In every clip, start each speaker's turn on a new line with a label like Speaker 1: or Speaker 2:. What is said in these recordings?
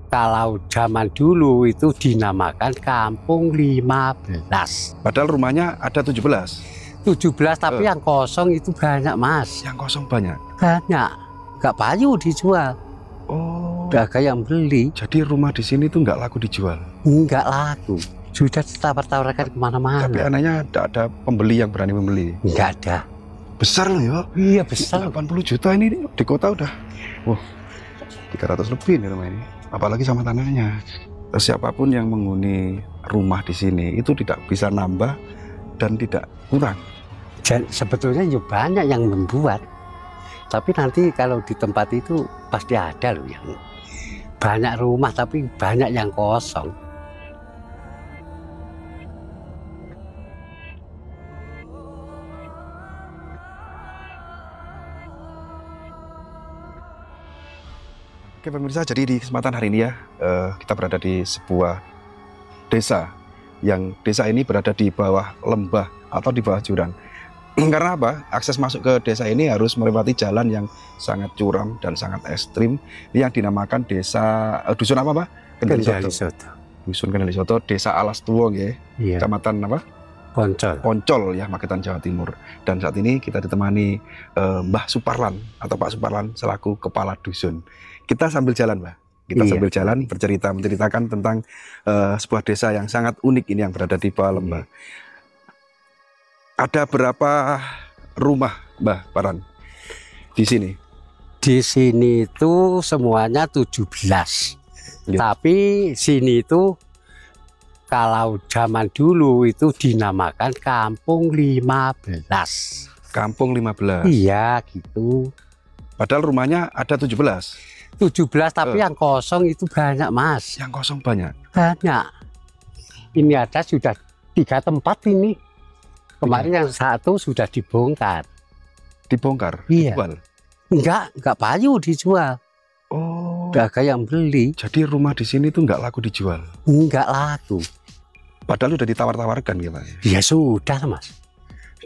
Speaker 1: Kalau zaman dulu itu dinamakan Kampung 15.
Speaker 2: Padahal rumahnya ada 17.
Speaker 1: 17 tapi yang kosong itu banyak, Mas.
Speaker 2: Yang kosong banyak?
Speaker 1: Banyak. Nggak payu dijual.
Speaker 2: Oh.
Speaker 1: Nggak ada yang beli.
Speaker 2: Jadi rumah di sini tuh nggak laku dijual?
Speaker 1: Nggak laku. Sudah ditawar-tawarkan kemana-mana.
Speaker 2: Tapi anehnya ada pembeli yang berani membeli?
Speaker 1: Nggak ada.
Speaker 2: Besar loh ya?
Speaker 1: Iya besar.
Speaker 2: 80 juta ini di kota udah. Wah, 300 lebih nih rumah ini. Apalagi sama tanahnya. Siapapun yang menghuni rumah di sini itu tidak bisa nambah dan tidak kurang.
Speaker 1: Dan sebetulnya ya banyak yang membuat. Tapi nanti kalau di tempat itu pasti ada loh yang banyak rumah tapi banyak yang kosong.
Speaker 2: Oke pemirsa, jadi di kesempatan hari ini ya, kita berada di sebuah desa. Yang desa ini berada di bawah lembah atau di bawah jurang. Karena apa? Akses masuk ke desa ini harus melewati jalan yang sangat curam dan sangat ekstrim. Yang dinamakan desa, dusun apa Pak?
Speaker 1: Kendalisoto.
Speaker 2: Dusun Kendalisoto, desa Alas Tuwo ya.
Speaker 1: Iya.
Speaker 2: Kecamatan apa?
Speaker 1: Poncol.
Speaker 2: Poncol ya, Magetan, Jawa Timur. Dan saat ini kita ditemani Mbah Suparlan atau Pak Suparlan selaku kepala dusun. Kita sambil jalan, Mbah. Kita sambil jalan bercerita, menceritakan tentang sebuah desa yang sangat unik ini yang berada di bawah lembah. Ada berapa rumah, Mbah Paran, di sini?
Speaker 1: Di sini itu semuanya 17. Ya. Tapi sini itu kalau zaman dulu itu dinamakan Kampung 15.
Speaker 2: Kampung 15?
Speaker 1: Iya, gitu.
Speaker 2: Padahal rumahnya ada 17?
Speaker 1: 17 tapi yang kosong itu banyak, Mas.
Speaker 2: Yang kosong banyak?
Speaker 1: Banyak. Ini ada sudah 3 tempat ini. Kemarin yang satu sudah dibongkar.
Speaker 2: Dibongkar?
Speaker 1: Iya.
Speaker 2: Dijual?
Speaker 1: Enggak payu dijual.
Speaker 2: Oh.
Speaker 1: Nggak ada yang beli.
Speaker 2: Jadi rumah di sini tuh nggak laku dijual?
Speaker 1: Nggak laku.
Speaker 2: Padahal udah ditawar-tawarkan gitu?
Speaker 1: Ya sudah, Mas.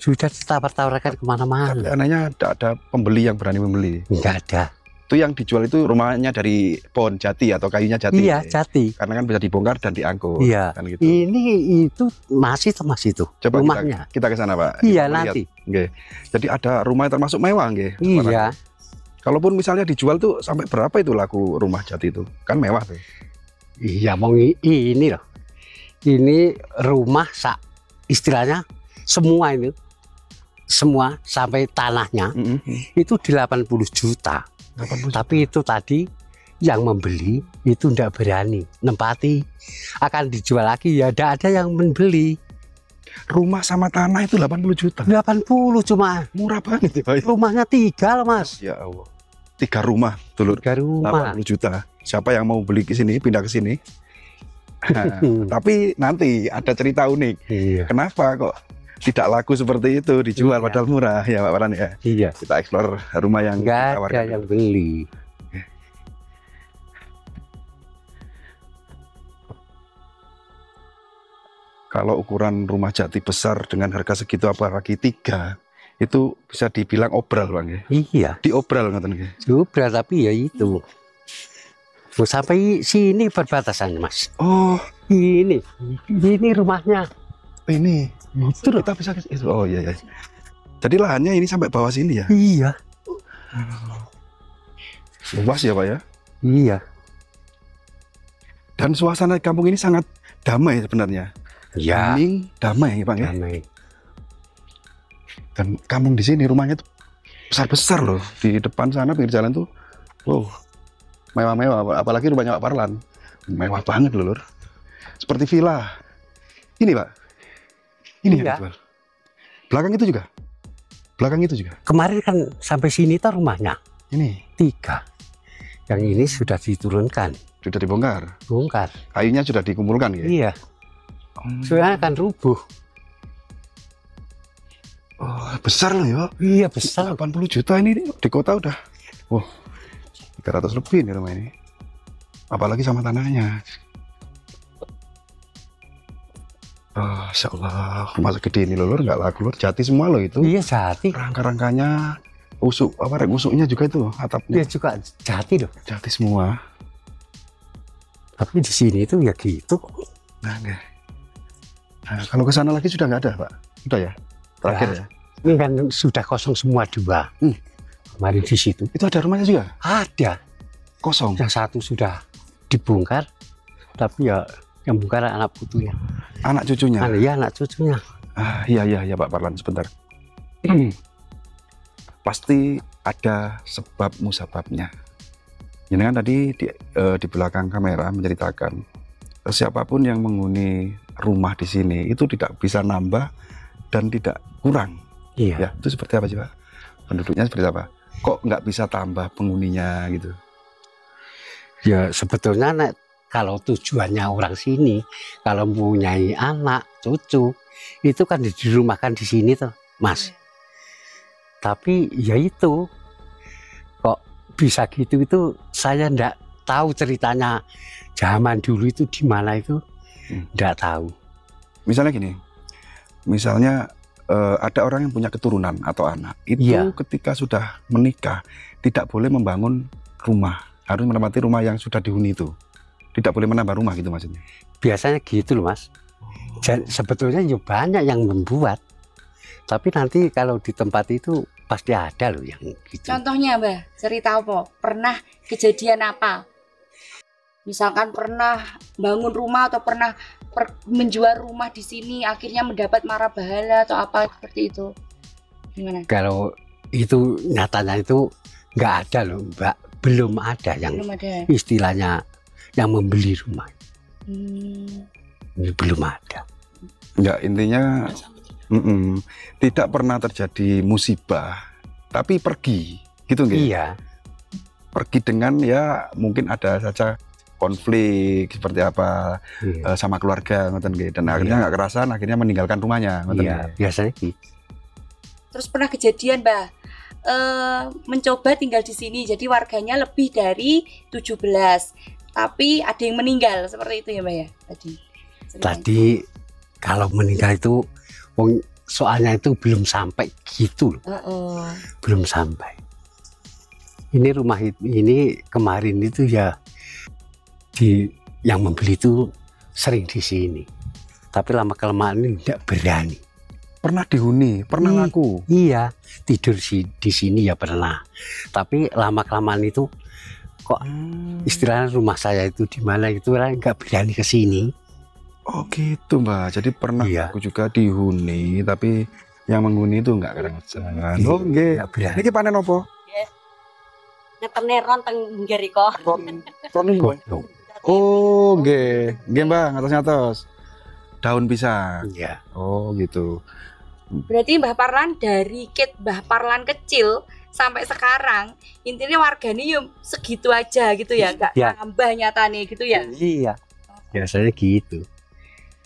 Speaker 1: Sudah ditawar-tawarkan kemana-mana.
Speaker 2: Tapi anehnya ada pembeli yang berani membeli?
Speaker 1: Nggak ada.
Speaker 2: Itu yang dijual itu rumahnya dari pohon jati atau kayunya jati?
Speaker 1: Iya, jati.
Speaker 2: Karena kan bisa dibongkar dan diangkut.
Speaker 1: Iya.
Speaker 2: Kan gitu.
Speaker 1: Ini itu masih itu
Speaker 2: Coba
Speaker 1: rumahnya.
Speaker 2: kita ke sana, Pak.
Speaker 1: Iya,
Speaker 2: kita
Speaker 1: nanti.
Speaker 2: Nggih. Jadi ada rumah yang termasuk mewah, nggih.
Speaker 1: Iya.
Speaker 2: Kalaupun misalnya dijual tuh sampai berapa itu laku rumah jati itu? Kan mewah tuh.
Speaker 1: Iya, mau ini loh. Ini rumah istilahnya semua ini. Semua sampai tanahnya itu 80 juta.
Speaker 2: 80 juta.
Speaker 1: Tapi itu tadi yang membeli itu tidak berani nempati, akan dijual lagi ya tidak ada yang membeli.
Speaker 2: Rumah sama tanah itu 80 juta?
Speaker 1: 80 cuma.
Speaker 2: Murah banget ya, Pak.
Speaker 1: Rumahnya 3 loh, Mas.
Speaker 2: Ya Allah. 3 rumah, dulur.
Speaker 1: 3 rumah.
Speaker 2: 80 juta. Siapa yang mau beli ke sini, pindah ke sini? Nah, tapi nanti ada cerita unik.
Speaker 1: Iya.
Speaker 2: Kenapa kok tidak laku seperti itu, dijual padahal murah ya Pak Paran ya?
Speaker 1: Iya.
Speaker 2: Kita eksplor rumah yang
Speaker 1: nggak
Speaker 2: ditawarkan.
Speaker 1: ada yang beli.
Speaker 2: Kalau ukuran rumah jati besar dengan harga segitu apalagi 3, itu bisa dibilang obral Bang ya?
Speaker 1: Iya.
Speaker 2: Diobral ngoten nggih.
Speaker 1: Juga tapi ya itu. Mau sampai sini perbatasannya, Mas.
Speaker 2: Oh,
Speaker 1: ini rumahnya.
Speaker 2: Ini.
Speaker 1: Itu loh.
Speaker 2: Kita bisa itu. Oh iya ya. Jadi lahannya ini sampai bawah sini ya?
Speaker 1: Iya.
Speaker 2: Luas ya Pak ya?
Speaker 1: Iya.
Speaker 2: Dan suasana kampung ini sangat damai sebenarnya.
Speaker 1: Ya.
Speaker 2: Hening, damai ya Pak ya?
Speaker 1: Damai.
Speaker 2: Dan kampung di sini rumahnya tuh besar-besar loh. Di depan sana pinggir jalan tuh, wow, mewah-mewah. Apalagi rumahnya Pak Parlan, mewah banget loh, Lur. Seperti villa. Ini Pak, ini yang dijual. Belakang itu juga. Belakang itu juga.
Speaker 1: Kemarin kan sampai sini tuh rumahnya.
Speaker 2: Ini
Speaker 1: 3. Yang ini sudah diturunkan.
Speaker 2: sudah dibongkar.
Speaker 1: Bongkar.
Speaker 2: Kayunya sudah dikumpulkan ya?
Speaker 1: Iya. Soalnya akan rubuh.
Speaker 2: Oh, besar loh ya.
Speaker 1: Iya besar.
Speaker 2: 80 juta ini di kota udah. Wah, 300 lebih nih rumah ini. Apalagi sama tanahnya. Oh, Insya Allah, rumah segede ini loh, nggak laku lur. Jati semua loh itu.
Speaker 1: Iya jati.
Speaker 2: Rangka-rangkanya, usuk apa usuknya juga itu atapnya.
Speaker 1: Iya juga jati loh.
Speaker 2: Jati semua.
Speaker 1: Tapi di sini itu ya gitu.
Speaker 2: Nah, oke. Nah, kalau ke sana lagi sudah nggak ada, Pak? Sudah ya? Terakhir ya?
Speaker 1: Ini kan sudah kosong semua 2. Kemarin di situ.
Speaker 2: Itu ada rumahnya juga?
Speaker 1: Ada.
Speaker 2: Kosong?
Speaker 1: Yang satu sudah dibongkar, tapi ya yang bongkar anak putunya.
Speaker 2: Anak cucunya?
Speaker 1: Iya, anak cucunya.
Speaker 2: Iya Pak Parlan, sebentar. Pasti ada sebab musababnya. Ini kan tadi di belakang kamera menceritakan siapapun yang menghuni rumah di sini itu tidak bisa nambah dan tidak kurang.
Speaker 1: Iya.
Speaker 2: Ya, itu seperti apa sih Pak? Penduduknya seperti apa? Kok nggak bisa tambah penghuninya gitu?
Speaker 1: Ya sebetulnya kalau tujuannya orang sini, kalau mempunyai anak, cucu, itu kan dirumahkan di sini tuh, Mas. Tapi ya itu, kok bisa gitu itu saya ndak tahu ceritanya zaman dulu itu di mana itu, ndak tahu.
Speaker 2: Misalnya gini, misalnya ada orang yang punya keturunan atau anak, itu ketika sudah menikah tidak boleh membangun rumah, harus menempati rumah yang sudah dihuni itu. Tidak boleh menambah rumah gitu maksudnya.
Speaker 1: Biasanya gitu loh Mas. Sebetulnya ya banyak yang membuat, tapi nanti kalau di tempat itu pasti ada loh yang gitu.
Speaker 3: Contohnya Mbah, cerita apa? Pernah kejadian apa? Misalkan pernah bangun rumah atau pernah menjual rumah di sini akhirnya mendapat mara bahala atau apa seperti itu. Gimana?
Speaker 1: Kalau itu nyatanya itu nggak ada loh Mbak, belum ada yang istilahnya yang membeli rumah. Belum ada.
Speaker 2: Ya intinya tidak pernah terjadi musibah, tapi pergi gitu nggak?
Speaker 1: Iya.
Speaker 2: Pergi dengan ya mungkin ada saja konflik seperti apa sama keluarga dan akhirnya nggak kerasan, akhirnya meninggalkan rumahnya.
Speaker 1: Iya, biasanya gitu.
Speaker 3: Terus pernah kejadian Mbah, mencoba tinggal di sini, jadi warganya lebih dari 17, tapi ada yang meninggal seperti itu ya Mbak ya
Speaker 1: tadi kalau meninggal itu soalnya itu belum sampai gitu loh. Belum sampai. Ini rumah ini kemarin itu ya yang membeli itu sering di sini, tapi lama kelamaan ini tidak berani.
Speaker 2: Pernah dihuni, pernah laku.
Speaker 1: Iya, tidur di sini ya pernah, tapi lama kelamaan itu kok istilahnya rumah saya itu di mana itu orang nggak berani ke sini.
Speaker 2: Oh gitu Mbak, jadi pernah aku juga dihuni, tapi yang menghuni itu nggak keren-keren. Oh nggih, ini panen apa?
Speaker 4: Ngetene teng ngeriko.
Speaker 2: Oh nggih, nggih Mbak, ngatos-ngatos. Daun pisang.
Speaker 1: Iya.
Speaker 2: Oh gitu.
Speaker 3: Berarti Mbah Parlan dari Mbah Parlan kecil sampai sekarang intinya warganya yuk segitu aja gitu ya, nggak tambah nyatane gitu ya.
Speaker 1: Iya, biasanya gitu.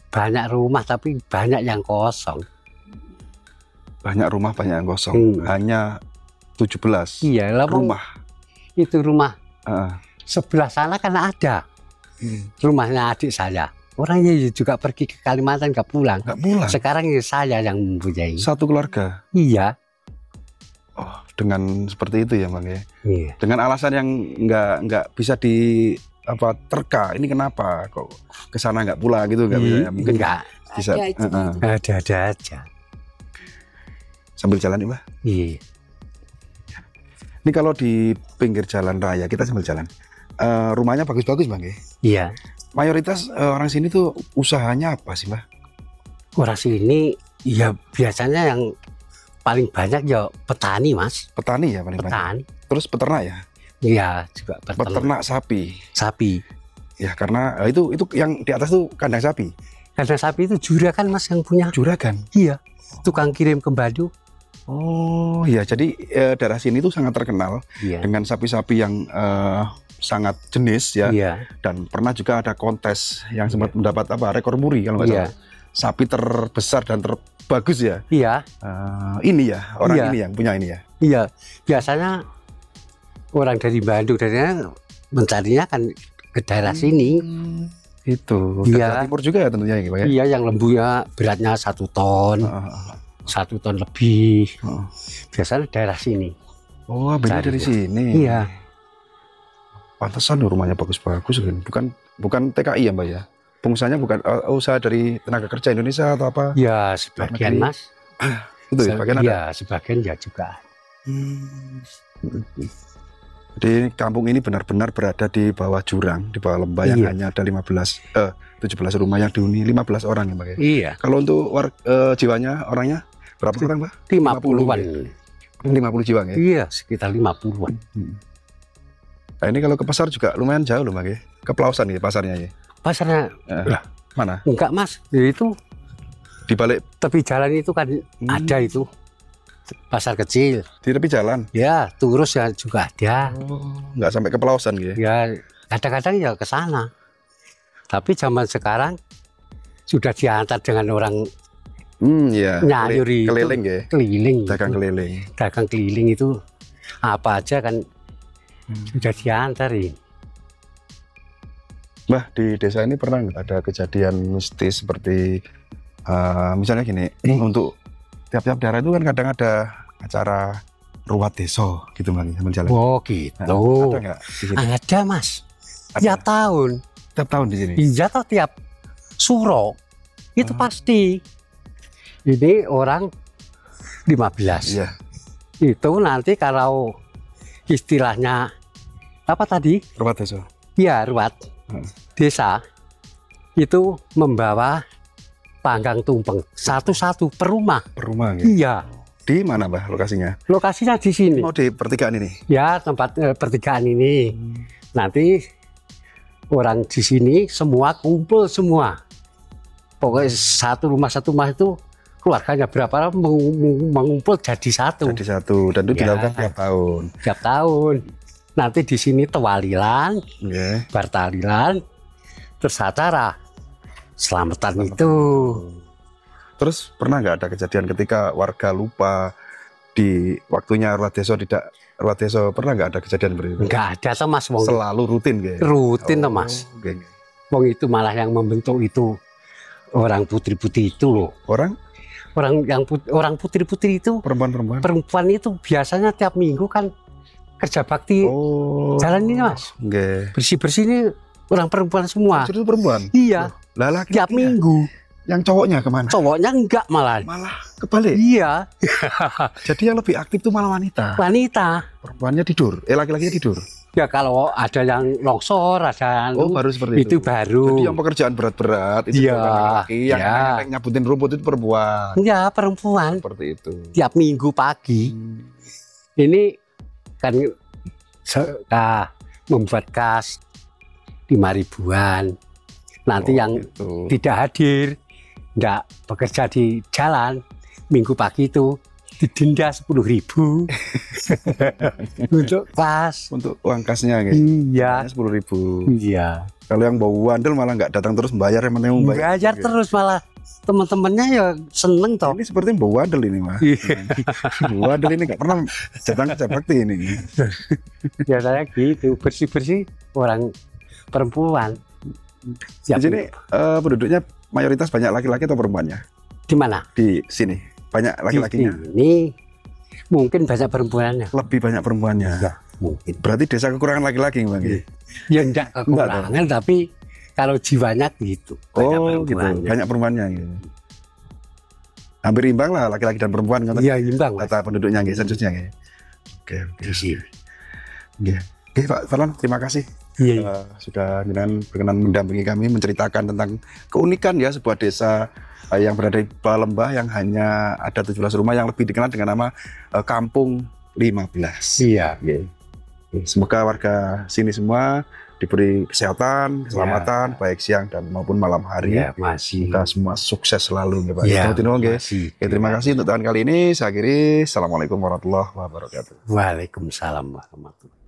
Speaker 1: Banyak rumah tapi banyak yang kosong.
Speaker 2: Banyak rumah banyak yang kosong. Hanya 17 rumah.
Speaker 1: Itu rumah sebelah sana kan ada rumahnya adik saya. Orangnya juga pergi ke Kalimantan nggak pulang. Sekarang ya saya yang mempunyai.
Speaker 2: Satu keluarga.
Speaker 1: Iya.
Speaker 2: Oh, dengan seperti itu ya Bang ya.
Speaker 1: Iya.
Speaker 2: Dengan alasan yang nggak bisa terka. Ini kenapa kok ke sana nggak pulang gitu nggak bisa? Mungkin
Speaker 1: nggak
Speaker 2: bisa.
Speaker 1: Ada aja.
Speaker 2: Sambil jalan ya Mbak.
Speaker 1: Iya.
Speaker 2: Ini kalau di pinggir jalan raya kita sambil jalan. Rumahnya bagus-bagus Bang ya.
Speaker 1: Iya.
Speaker 2: Mayoritas orang sini tuh usahanya apa sih Mbak?
Speaker 1: Orang sini ya biasanya yang paling banyak ya petani Mas.
Speaker 2: Petani ya paling banyak. Terus peternak ya?
Speaker 1: Iya juga
Speaker 2: peternak sapi.
Speaker 1: Sapi.
Speaker 2: Ya karena itu yang di atas tuh kandang sapi.
Speaker 1: Kandang sapi itu juragan Mas yang punya.
Speaker 2: Juragan?
Speaker 1: Iya. Tukang kirim ke Bandung.
Speaker 2: Oh iya, jadi daerah sini tuh sangat terkenal dengan sapi-sapi yang sangat jenis ya. Dan pernah juga ada kontes yang sempat mendapat rekor muri kalau nggak salah. Sapi terbesar dan terbagus ya.
Speaker 1: Iya.
Speaker 2: Ini ya orang ini yang punya ini ya.
Speaker 1: Iya. Biasanya orang dari Bandung mencarinya kan ke daerah sini.
Speaker 2: Itu. Daerah timur juga ya tentunya ya.
Speaker 1: Iya, yang lembunya beratnya 1 ton. 1 ton lebih. Biasanya daerah sini.
Speaker 2: Oh, ambilnya dari sini.
Speaker 1: Iya.
Speaker 2: Pantesan rumahnya bagus-bagus kan. Bukan TKI ya Mbak ya? Pengusahanya bukan usaha dari tenaga kerja Indonesia atau apa?
Speaker 1: Ya sebagian
Speaker 2: negeri.
Speaker 1: Mas.
Speaker 2: Itu ya, sebagian ada?
Speaker 1: Ya sebagian ya juga.
Speaker 2: Jadi kampung ini benar-benar berada di bawah jurang, di bawah lembah yang
Speaker 1: Iya.
Speaker 2: hanya ada 17 rumah yang dihuni 15 orang ya Mbak ya?
Speaker 1: Iya.
Speaker 2: Kalau untuk jiwanya, orangnya berapa orang Mbak?
Speaker 1: 50-an.
Speaker 2: 50 jiwa ya?
Speaker 1: Iya sekitar 50-an.
Speaker 2: Nah ini kalau ke pasar juga lumayan jauh loh Mbak ya? Ke Pelausan ya pasarnya ya?
Speaker 1: Pasarnya
Speaker 2: Lah, mana?
Speaker 1: enggak Mas, ya itu
Speaker 2: Di balik,
Speaker 1: tepi jalan itu kan ada itu pasar kecil.
Speaker 2: di tepi jalan?
Speaker 1: Ya Turus ya juga ada.
Speaker 2: Nggak sampai ke Pelausan gitu ya?
Speaker 1: Ya kadang-kadang ya ke sana. Tapi zaman sekarang sudah diantar dengan orang
Speaker 2: Iya.
Speaker 1: nyayur itu.
Speaker 2: Keliling ya?
Speaker 1: Keliling.
Speaker 2: Dagang keliling.
Speaker 1: Dagang keliling itu apa aja kan sudah diantarin.
Speaker 2: Mbah, di desa ini pernah nggak ada kejadian mistis seperti misalnya gini, untuk tiap-tiap daerah itu kan kadang ada acara ruat desa gitu Mbak, sama jalan.
Speaker 1: Oh gitu.
Speaker 2: Ada nggak di sini?
Speaker 1: Ada Mas.
Speaker 2: Ada.
Speaker 1: Tiap tahun.
Speaker 2: Tiap tahun di sini?
Speaker 1: Iya toh tiap suro. Itu pasti. Ini orang 15.
Speaker 2: Iya.
Speaker 1: Itu nanti kalau istilahnya apa tadi?
Speaker 2: Ruat desa.
Speaker 1: Ya ruat desa itu membawa panggang tumpeng satu-satu per rumah.
Speaker 2: Per rumah gitu.
Speaker 1: Iya.
Speaker 2: Di mana Mbah lokasinya?
Speaker 1: Lokasinya di sini.
Speaker 2: Oh di pertigaan ini?
Speaker 1: Ya tempat pertigaan ini. Nanti orang di sini semua kumpul semua. Pokoknya satu rumah itu keluarganya berapa mengumpul jadi satu.
Speaker 2: Jadi satu, dan itu
Speaker 1: Ya.
Speaker 2: dilakukan tiap tahun.
Speaker 1: Tiap tahun. Nanti di sini tewalilan,
Speaker 2: Oke.
Speaker 1: bartalilan, terus acara selamatan itu.
Speaker 2: Terus pernah nggak ada kejadian ketika warga lupa di waktunya ruat desa tidak ruat desa, pernah nggak ada kejadian seperti itu?
Speaker 1: Enggak ada toh Mas wong.
Speaker 2: Selalu rutin kayak?
Speaker 1: Rutin toh Mas.
Speaker 2: Oke.
Speaker 1: Wong itu malah yang membentuk itu orang putri-putri itu loh.
Speaker 2: Orang
Speaker 1: Orang putri-putri itu
Speaker 2: perempuan-perempuan?
Speaker 1: perempuan itu biasanya tiap minggu kan kerja bakti
Speaker 2: Oh.
Speaker 1: jalan ini Mas.
Speaker 2: Oke.
Speaker 1: Bersih-bersih ini orang perempuan semua.
Speaker 2: Jadi itu perempuan?
Speaker 1: Iya,
Speaker 2: Lah laki
Speaker 1: tiap minggu.
Speaker 2: Yang cowoknya kemana?
Speaker 1: Cowoknya enggak malah.
Speaker 2: Malah kebalik.
Speaker 1: Iya,
Speaker 2: Jadi yang lebih aktif itu malah wanita.
Speaker 1: wanita.
Speaker 2: Perempuannya tidur. Laki-lakinya tidur.
Speaker 1: Ya kalau ada yang longsor, ada yang
Speaker 2: Oh baru seperti
Speaker 1: itu baru.
Speaker 2: Jadi yang pekerjaan berat-berat itu
Speaker 1: Iya,
Speaker 2: bukan laki-laki, yang
Speaker 1: iya.
Speaker 2: yang nyabutin rumput itu perempuan.
Speaker 1: Ya perempuan.
Speaker 2: Seperti itu.
Speaker 1: Tiap minggu pagi. Ini kan membuat kas 5.000-an. Nanti yang
Speaker 2: gitu.
Speaker 1: tidak hadir, tidak bekerja di jalan, minggu pagi itu didenda 10.000 untuk kas.
Speaker 2: Untuk uang kasnya gitu.
Speaker 1: Iya,
Speaker 2: 10.000.
Speaker 1: iya.
Speaker 2: Kalau yang bau wandel malah nggak datang terus bayar, yang penting membayar.
Speaker 1: Belajar terus malah teman-temannya ya seneng toh.
Speaker 2: Ini seperti bau wandel ini mah. Bau wandel ini nggak pernah datang kerja bakti ini.
Speaker 1: Biasanya gitu, bersih-bersih orang perempuan.
Speaker 2: Di sini penduduknya mayoritas banyak laki-laki atau perempuannya?
Speaker 1: Di mana?
Speaker 2: Di sini banyak laki-lakinya.
Speaker 1: Ini mungkin banyak perempuannya.
Speaker 2: Lebih banyak perempuannya.
Speaker 1: Ya, mungkin.
Speaker 2: Berarti desa kekurangan laki-laki Bang.
Speaker 1: Ya enggak kekurangan, tapi kalau jiwanya gitu.
Speaker 2: Oh gitu, banyak perempuannya gitu. Hampir imbang lah laki-laki dan perempuan kan.
Speaker 1: Iya, imbang.
Speaker 2: Data penduduknya gitu, sensusnya gitu. Oke,
Speaker 1: Di sini.
Speaker 2: Oke Pak Farlan, terima kasih.
Speaker 1: Iya.
Speaker 2: Sudah berkenan mendampingi kami menceritakan tentang keunikan ya sebuah desa yang berada di bawah lembah yang hanya ada 17 rumah yang lebih dikenal dengan nama Kampung 15.
Speaker 1: Iya.
Speaker 2: Semoga warga sini semua diberi kesehatan, keselamatan baik siang dan maupun malam hari.
Speaker 1: Ya, masih.
Speaker 2: Kita semua sukses selalu ya Pak.
Speaker 1: Ya,
Speaker 2: Oke, terima kasih untuk tahun kali ini. Saya akhiri. Assalamualaikum warahmatullahi wabarakatuh.
Speaker 1: Waalaikumsalam warahmatullahi wabarakatuh.